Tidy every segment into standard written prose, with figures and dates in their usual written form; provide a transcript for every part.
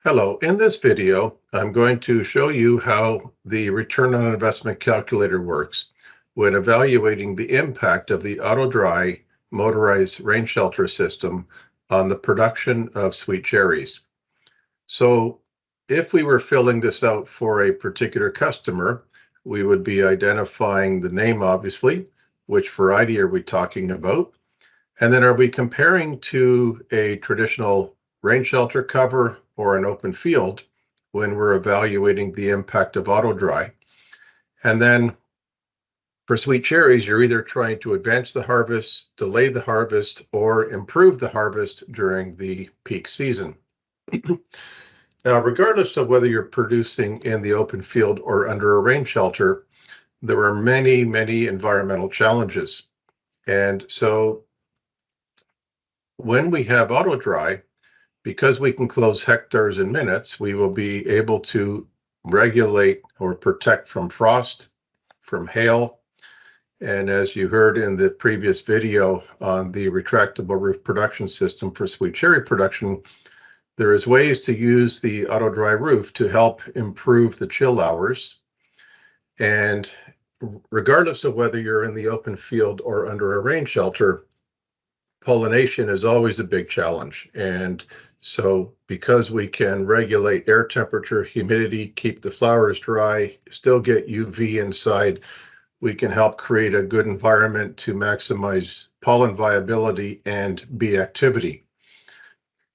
Hello, in this video, I'm going to show you how the return on investment calculator works when evaluating the impact of the auto-dry motorized rain shelter system on the production of sweet cherries. So if we were filling this out for a particular customer, we would be identifying the name, obviously, which variety are we talking about? And then are we comparing to a traditional rain shelter cover or an open field when we're evaluating the impact of auto dry? And then for sweet cherries, you're either trying to advance the harvest, delay the harvest, or improve the harvest during the peak season. Now, regardless of whether you're producing in the open field or under a rain shelter, there are many, many environmental challenges. And so when we have auto dry, because we can close hectares in minutes, we will be able to regulate or protect from frost, from hail. And as you heard in the previous video on the retractable roof production system for sweet cherry production, there is ways to use the auto dry roof to help improve the chill hours. And regardless of whether you're in the open field or under a rain shelter, pollination is always a big challenge. And so because we can regulate air temperature, humidity, keep the flowers dry, still get UV inside, we can help create a good environment to maximize pollen viability and bee activity.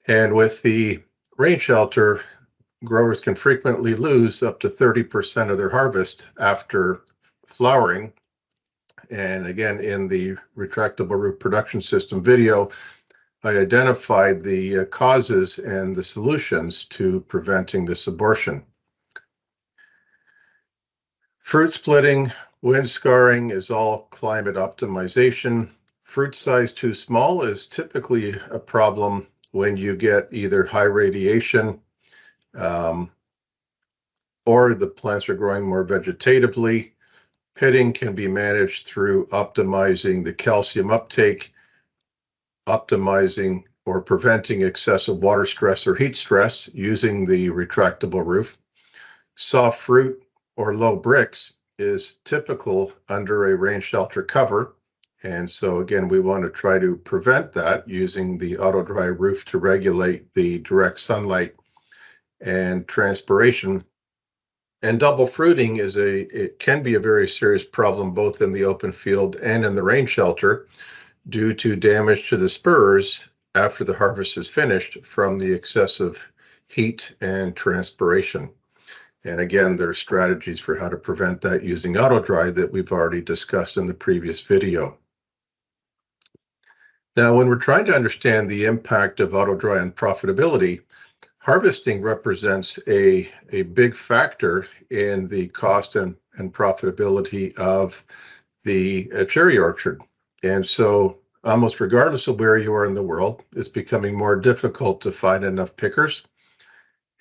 And with the rain shelter, growers can frequently lose up to 30% of their harvest after flowering. And again, in the retractable roof production system video, I identified the causes and the solutions to preventing this abortion. Fruit splitting, wind scarring is all climate optimization. Fruit size too small is typically a problem when you get either high radiation or the plants are growing more vegetatively. Pitting can be managed through optimizing the calcium uptake, optimizing or preventing excessive water stress or heat stress using the retractable roof. Soft fruit or low bricks is typical under a rain shelter cover. And so again, we want to try to prevent that using the auto dry roof to regulate the direct sunlight and transpiration. And double fruiting it can be a very serious problem both in the open field and in the rain shelter due to damage to the spurs after the harvest is finished from the excessive heat and transpiration. And again, there are strategies for how to prevent that using auto dry that we've already discussed in the previous video. Now, when we're trying to understand the impact of auto dry on profitability, harvesting represents a big factor in the cost and profitability of the cherry orchard. And so almost regardless of where you are in the world, it's becoming more difficult to find enough pickers.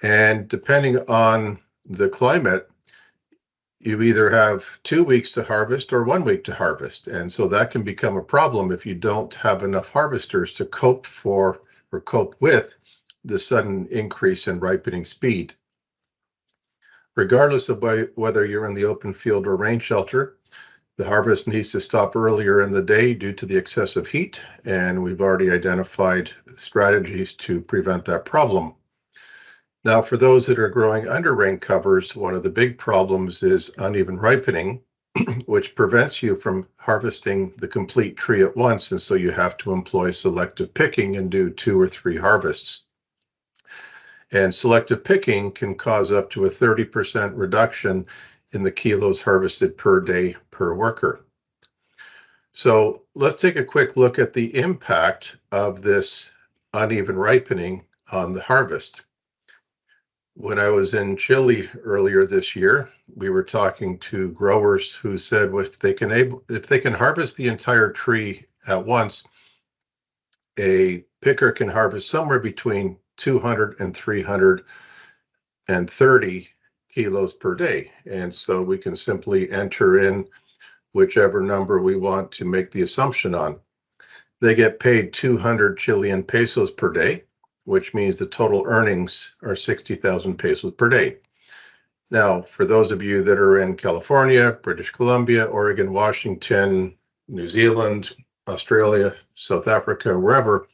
And depending on the climate, you either have 2 weeks to harvest or 1 week to harvest. And so that can become a problem if you don't have enough harvesters to cope for or cope with the sudden increase in ripening speed. Regardless of whether you're in the open field or rain shelter, the harvest needs to stop earlier in the day due to the excessive heat, and we've already identified strategies to prevent that problem. Now, for those that are growing under rain covers, one of the big problems is uneven ripening, which prevents you from harvesting the complete tree at once, and so you have to employ selective picking and do 2 or 3 harvests. And selective picking can cause up to a 30% reduction in the kilos harvested per day per worker. So let's take a quick look at the impact of this uneven ripening on the harvest. When I was in Chile earlier this year, we were talking to growers who said if they can harvest the entire tree at once, a picker can harvest somewhere between 200 and 330 kilos per day. And so we can simply enter in whichever number we want to make the assumption on. They get paid 200 Chilean pesos per day, which means the total earnings are 60,000 pesos per day. Now, for those of you that are in California, British Columbia, Oregon, Washington, New Zealand, Australia, South Africa, wherever,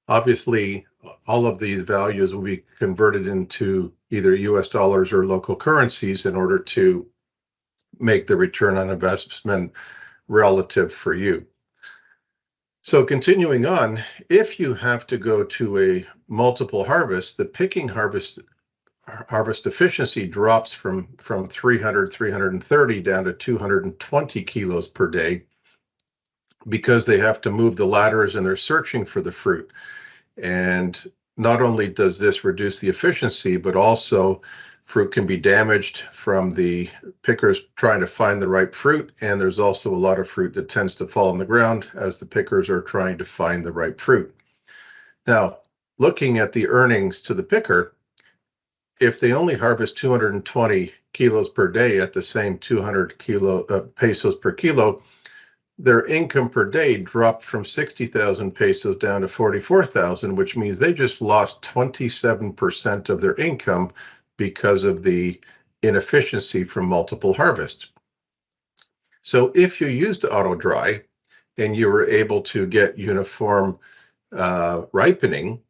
obviously all of these values will be converted into either US dollars or local currencies in order to make the return on investment relative for you. So continuing on, if you have to go to a multiple harvest, the picking harvest efficiency drops from 330 down to 220 kilos per day because they have to move the ladders and they're searching for the fruit. And not only does this reduce the efficiency, but also fruit can be damaged from the pickers trying to find the right fruit. And there's also a lot of fruit that tends to fall on the ground as the pickers are trying to find the right fruit. Now, looking at the earnings to the picker, if they only harvest 220 kilos per day at the same 200 pesos per kilo, their income per day dropped from 60,000 pesos down to 44,000, which means they just lost 27% of their income because of the inefficiency from multiple harvests. So if you used auto dry and you were able to get uniform ripening,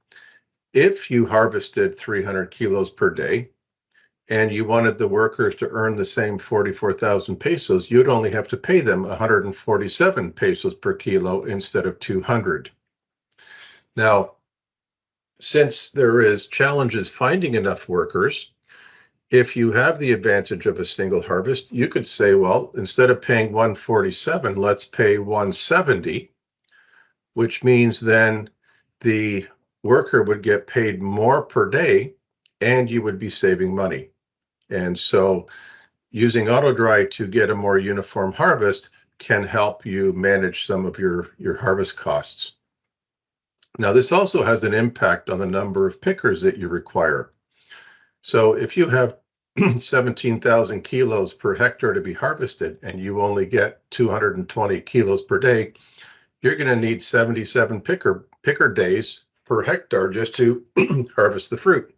if you harvested 300 kilos per day and you wanted the workers to earn the same 44,000 pesos, you'd only have to pay them 147 pesos per kilo instead of 200. Now, since there is challenges finding enough workers, if you have the advantage of a single harvest, you could say, well, instead of paying 147, let's pay 170, which means then the worker would get paid more per day and you would be saving money. And so using auto dry to get a more uniform harvest can help you manage some of your harvest costs. Now, this also has an impact on the number of pickers that you require. So if you have 17,000 kilos per hectare to be harvested and you only get 220 kilos per day, you're going to need 77 picker days per hectare just to harvest the fruit.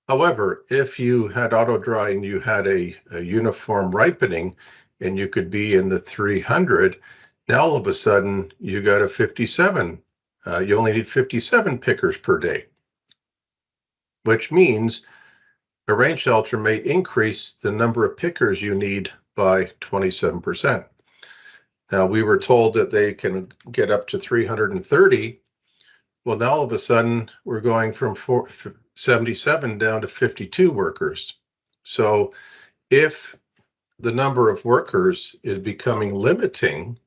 However, if you had auto dry and you had a uniform ripening and you could be in the 300, now all of a sudden you got a 57. You only need 57 pickers per day, which means a rain shelter may increase the number of pickers you need by 27%. Now, we were told that they can get up to 330. Well, now all of a sudden we're going from 77 down to 52 workers. So if the number of workers is becoming limiting,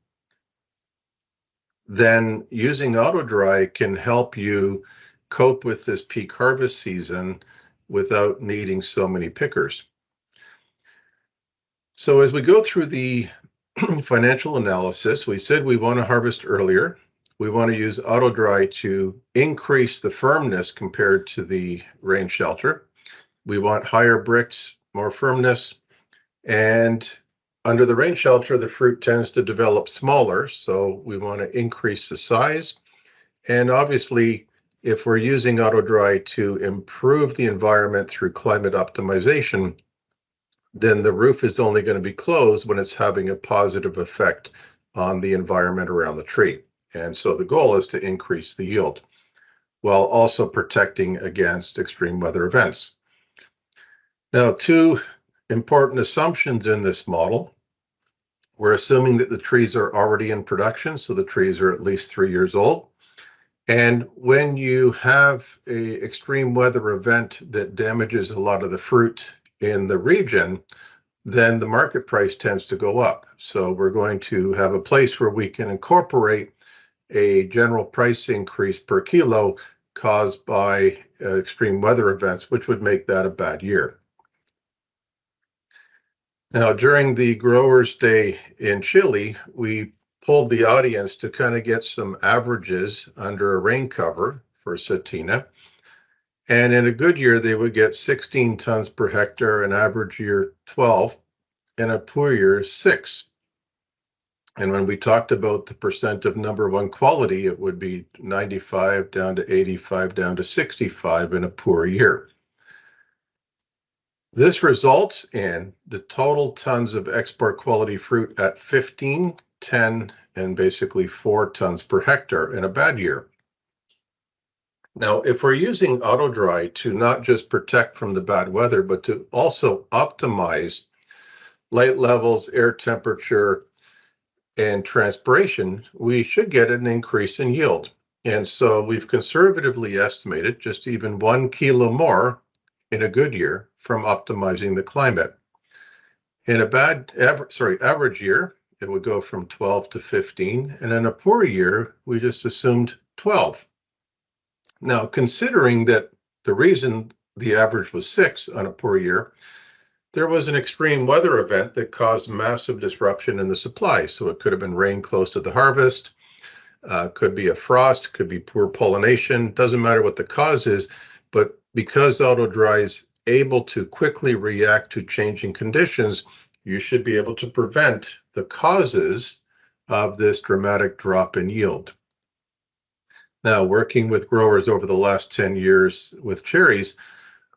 then using auto dry can help you cope with this peak harvest season without needing so many pickers. So as we go through the financial analysis, we said we want to harvest earlier. We want to use auto dry to increase the firmness compared to the rain shelter. We want higher bricks, more firmness. And under the rain shelter, the fruit tends to develop smaller. So we want to increase the size. And obviously, if we're using auto dry to improve the environment through climate optimization, then the roof is only going to be closed when it's having a positive effect on the environment around the tree. And so the goal is to increase the yield while also protecting against extreme weather events. Now, two important assumptions in this model. We're assuming that the trees are already in production, so the trees are at least 3 years old. And when you have an extreme weather event that damages a lot of the fruit in the region, then the market price tends to go up. So we're going to have a place where we can incorporate a general price increase per kilo caused by extreme weather events, which would make that a bad year. Now, during the Growers Day in Chile, we pulled the audience to kind of get some averages under a rain cover for Satina. And in a good year, they would get 16 tons per hectare, an average year 12, and a poor year 6. And when we talked about the percent of number one quality, it would be 95 down to 85 down to 65 in a poor year. This results in the total tons of export quality fruit at 15, 10, and basically 4 tons per hectare in a bad year. Now, if we're using auto dry to not just protect from the bad weather, but to also optimize light levels, air temperature, and transpiration, we should get an increase in yield. And so we've conservatively estimated just even 1 kilo more in a good year from optimizing the climate. In a average year, it would go from 12 to 15. And in a poor year, we just assumed 12. Now, considering that the reason the average was 6 on a poor year, there was an extreme weather event that caused massive disruption in the supply. So it could have been rain close to the harvest, could be a frost, could be poor pollination, doesn't matter what the cause is, but because auto dry is able to quickly react to changing conditions, you should be able to prevent the causes of this dramatic drop in yield. Now, working with growers over the last 10 years with cherries,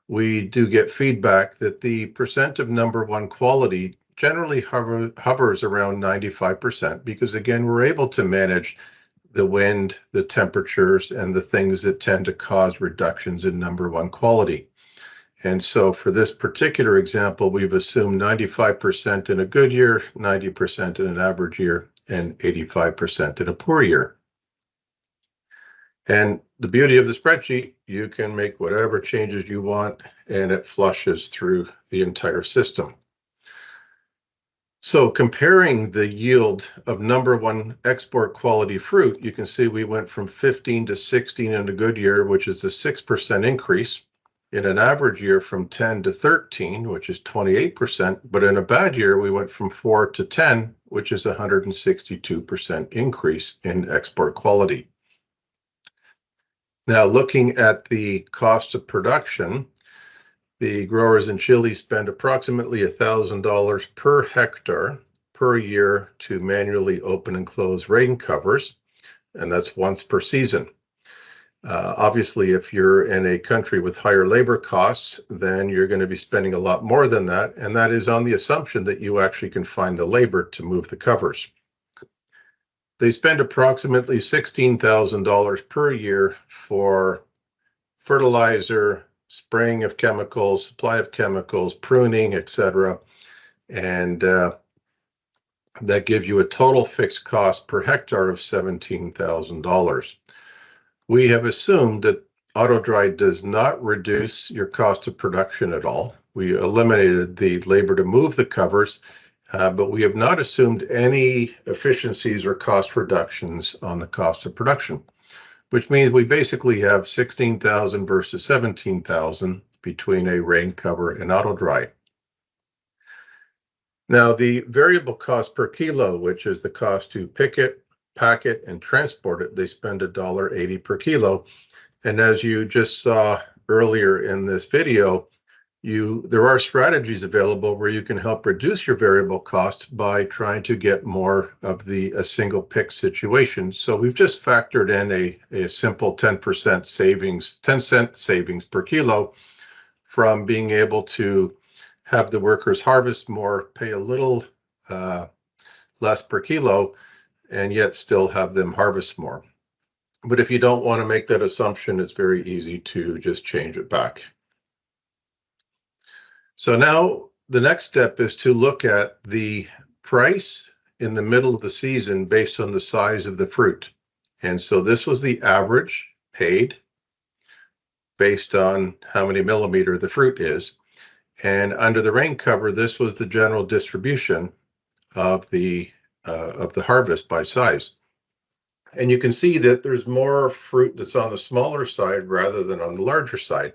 we do get feedback that the percent of number one quality generally hovers around 95% because, again, we're able to manage the wind, the temperatures, and the things that tend to cause reductions in number one quality. And so for this particular example, we've assumed 95% in a good year, 90% in an average year, and 85% in a poor year. And the beauty of the spreadsheet, you can make whatever changes you want, and it flushes through the entire system. So comparing the yield of number one export quality fruit, you can see we went from 15 to 16 in a good year, which is a 6% increase. In an average year from 10 to 13, which is 28%. But in a bad year, we went from 4 to 10, which is a 162% increase in export quality. Now, looking at the cost of production, the growers in Chile spend approximately $1,000 per hectare per year to manually open and close rain covers, and that's once per season. Obviously, if you're in a country with higher labor costs, then you're going to be spending a lot more than that, and that is on the assumption that you actually can find the labor to move the covers. They spend approximately $16,000 per year for fertilizer, spraying of chemicals, supply of chemicals, pruning, etc. And that gives you a total fixed cost per hectare of $17,000. We have assumed that auto dry does not reduce your cost of production at all. We eliminated the labor to move the covers, but we have not assumed any efficiencies or cost reductions on the cost of production, which means we basically have 16,000 versus 17,000 between a rain cover and auto dry. Now, the variable cost per kilo, which is the cost to pick it, pack it, and transport it, they spend $1.80 per kilo. And as you just saw earlier in this video, there are strategies available where you can help reduce your variable cost by trying to get more of a single pick situation. So we've just factored in a simple 10% savings, 10-cent savings per kilo from being able to have the workers harvest more, pay a little less per kilo, and yet still have them harvest more. But if you don't want to make that assumption, it's very easy to just change it back. So now the next step is to look at the price in the middle of the season based on the size of the fruit. And so this was the average paid based on how many millimeter the fruit is. And under the rain cover, this was the general distribution of the harvest by size. And you can see that there's more fruit that's on the smaller side rather than on the larger side.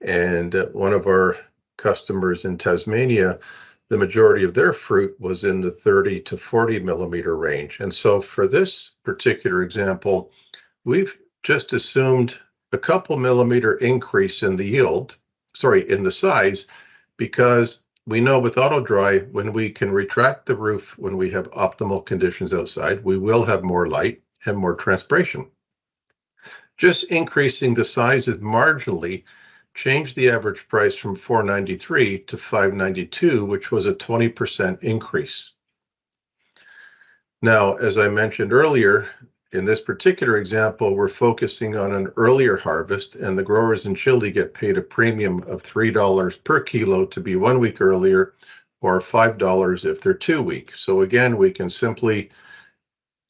And one of our customers in Tasmania, the majority of their fruit was in the 30 to 40 millimeter range. And so for this particular example, we've just assumed a couple millimeter increase in the yield, in the size, because we know with auto dry, when we can retract the roof when we have optimal conditions outside, we will have more light and more transpiration. Just increasing the sizes marginally changed the average price from $493 to $592, which was a 20% increase. Now, as I mentioned earlier, in this particular example, we're focusing on an earlier harvest, and the growers in Chile get paid a premium of $3 per kilo to be 1 week earlier, or $5 if they're 2 weeks. So again, we can simply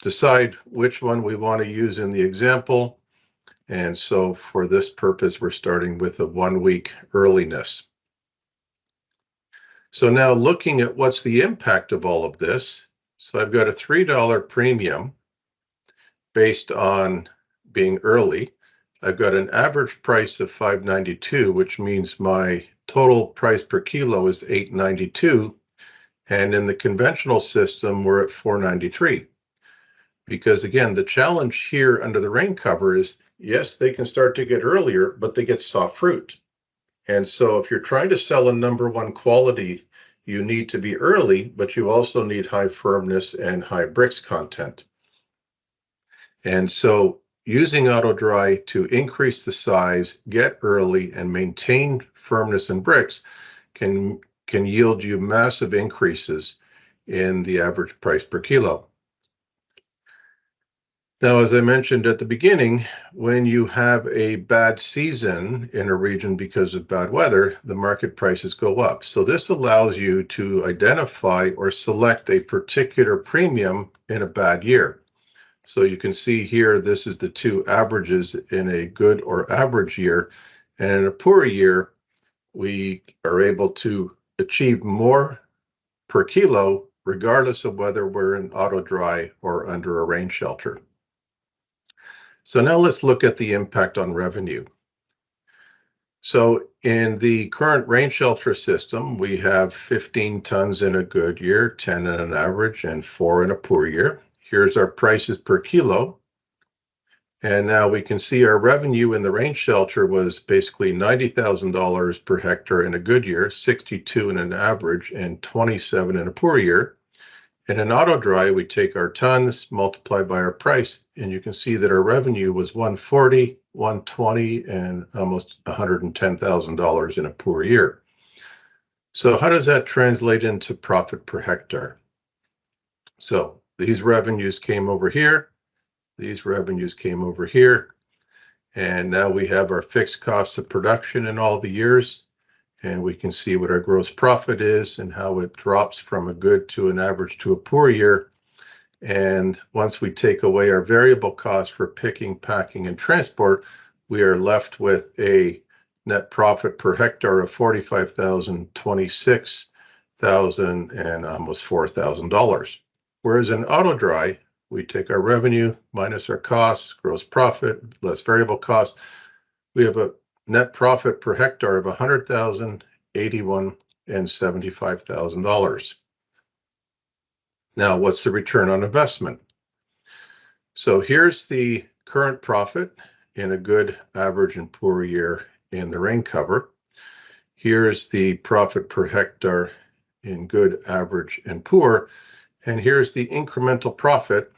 decide which one we want to use in the example. And so for this purpose, we're starting with a 1 week earliness. So now looking at what's the impact of all of this. So I've got a $3 premium based on being early. I've got an average price of $5.92, which means my total price per kilo is $8.92. And in the conventional system, we're at $4.93. Because again, the challenge here under the rain cover is, yes, they can start to get earlier, but they get soft fruit. And so if you're trying to sell a number one quality, you need to be early, but you also need high firmness and high bricks content. And so using auto dry to increase the size, get early, and maintain firmness and bricks can yield you massive increases in the average price per kilo. Now, as I mentioned at the beginning, when you have a bad season in a region because of bad weather, the market prices go up. So this allows you to identify or select a particular premium in a bad year. So you can see here, this is the two averages in a good or average year. And in a poor year, we are able to achieve more per kilo, regardless of whether we're in auto dry or under a rain shelter. So now let's look at the impact on revenue. So in the current rain shelter system, we have 15 tons in a good year, 10 in an average, and 4 in a poor year. Here's our prices per kilo. And now we can see our revenue in the rain shelter was basically $90,000 per hectare in a good year, 62 in an average, and 27 in a poor year. And in auto dry, we take our tons, multiply by our price, and you can see that our revenue was $140, $120, and almost $110,000 in a poor year. So how does that translate into profit per hectare? So these revenues came over here, these revenues came over here, and now we have our fixed costs of production in all the years. And we can see what our gross profit is and how it drops from a good to an average to a poor year. And once we take away our variable costs for picking, packing, and transport, we are left with a net profit per hectare of $45,000, $26,000, and almost $4,000. Whereas in auto dry, we take our revenue minus our costs, gross profit, less variable costs. We have a net profit per hectare of $100,000, $81,000, and $75,000. Now, what's the return on investment? So here's the current profit in a good, average, and poor year in the rain cover. Here's the profit per hectare in good, average, and poor. And here's the incremental profit.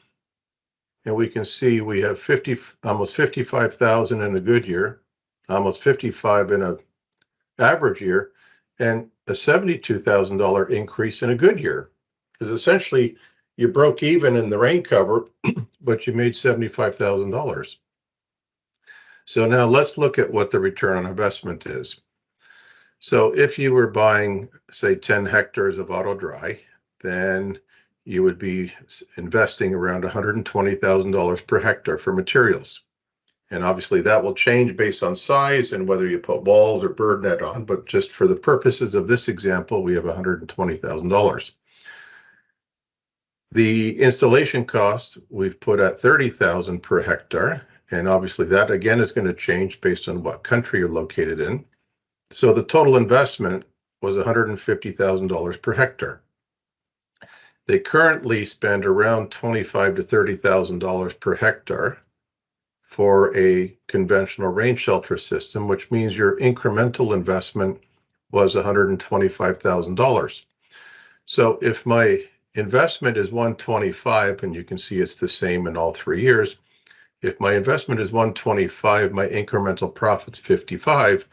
And we can see we have almost 55,000 in a good year, almost 55 in an average year, and a $72,000 increase in a good year. Because essentially you broke even in the rain cover, but you made $75,000. So now let's look at what the return on investment is. So if you were buying, say, 10 hectares of auto dry, then you would be investing around $120,000 per hectare for materials. And obviously that will change based on size and whether you put walls or bird net on, but just for the purposes of this example, we have $120,000. The installation cost we've put at $30,000 per hectare. And obviously that again is going to change based on what country you're located in. So the total investment was $150,000 per hectare. They currently spend around $25,000 to $30,000 per hectare for a conventional rain shelter system, which means your incremental investment was $125,000. So if my investment is 125, and you can see it's the same in all 3 years, if my investment is 125, my incremental profit's 55,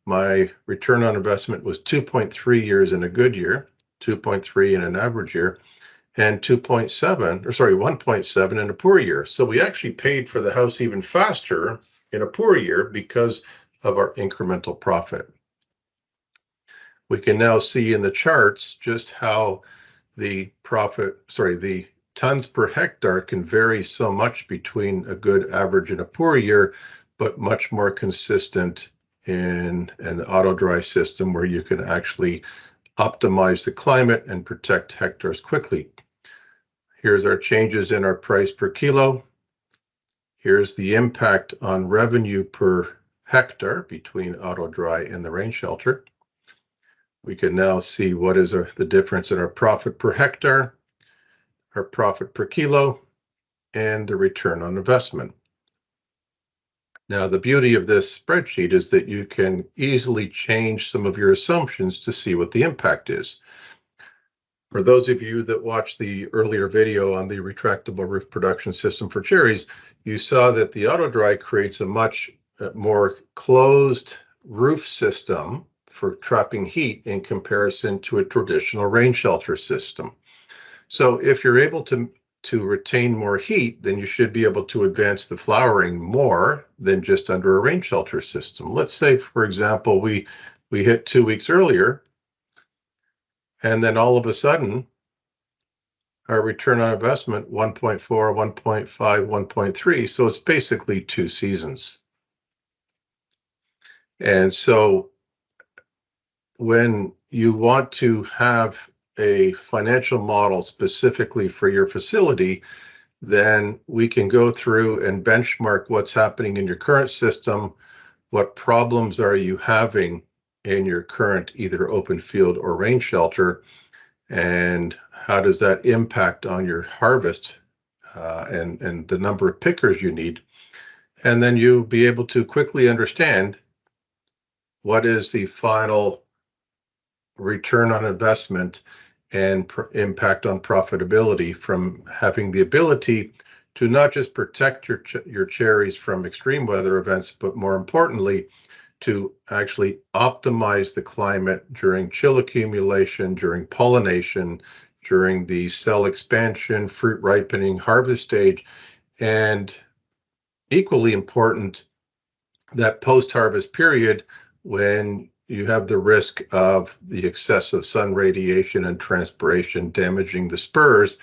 my return on investment was 2.3 years in a good year, 2.3 in an average year, and 1.7 in a poor year. So we actually paid for the house even faster in a poor year because of our incremental profit. We can now see in the charts just how the tons per hectare can vary so much between a good average and a poor year, but much more consistent in an auto dry system where you can actually optimize the climate and protect hectares quickly. Here's our changes in our price per kilo. Here's the impact on revenue per hectare between auto dry and the rain shelter. We can now see what is the difference in our profit per hectare, our profit per kilo, and the return on investment. Now, the beauty of this spreadsheet is that you can easily change some of your assumptions to see what the impact is. For those of you that watched the earlier video on the retractable roof production system for cherries, you saw that the auto dry creates a much more closed roof system for trapping heat in comparison to a traditional rain shelter system. So if you're able to retain more heat, then you should be able to advance the flowering more than just under a rain shelter system. Let's say, for example, we hit 2 weeks earlier, and then all of a sudden, our return on investment 1.4, 1.5, 1.3. So it's basically 2 seasons. And so when you want to have a financial model specifically for your facility, then we can go through and benchmark what's happening in your current system, what problems are you having in your current either open field or rain shelter, and how does that impact on your harvest and the number of pickers you need. And then you'll be able to quickly understand what is the final return on investment and impact on profitability from having the ability to not just protect your cherries from extreme weather events, but more importantly, to actually optimize the climate during chill accumulation, during pollination, during the cell expansion, fruit ripening, harvest stage, and equally important, that post-harvest period when you have the risk of the excessive sun radiation and transpiration damaging the spurs,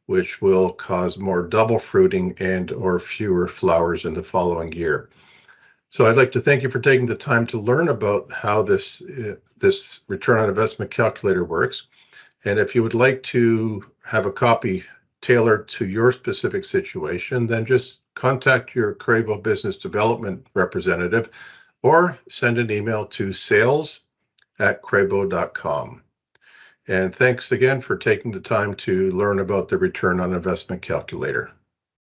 which will cause more double fruiting and or fewer flowers in the following year. So I'd like to thank you for taking the time to learn about how this return on investment calculator works. And if you would like to have a copy tailored to your specific situation, then just contact your Cravo business development representative or send an email to sales@cravo.com. And thanks again for taking the time to learn about the return on investment calculator.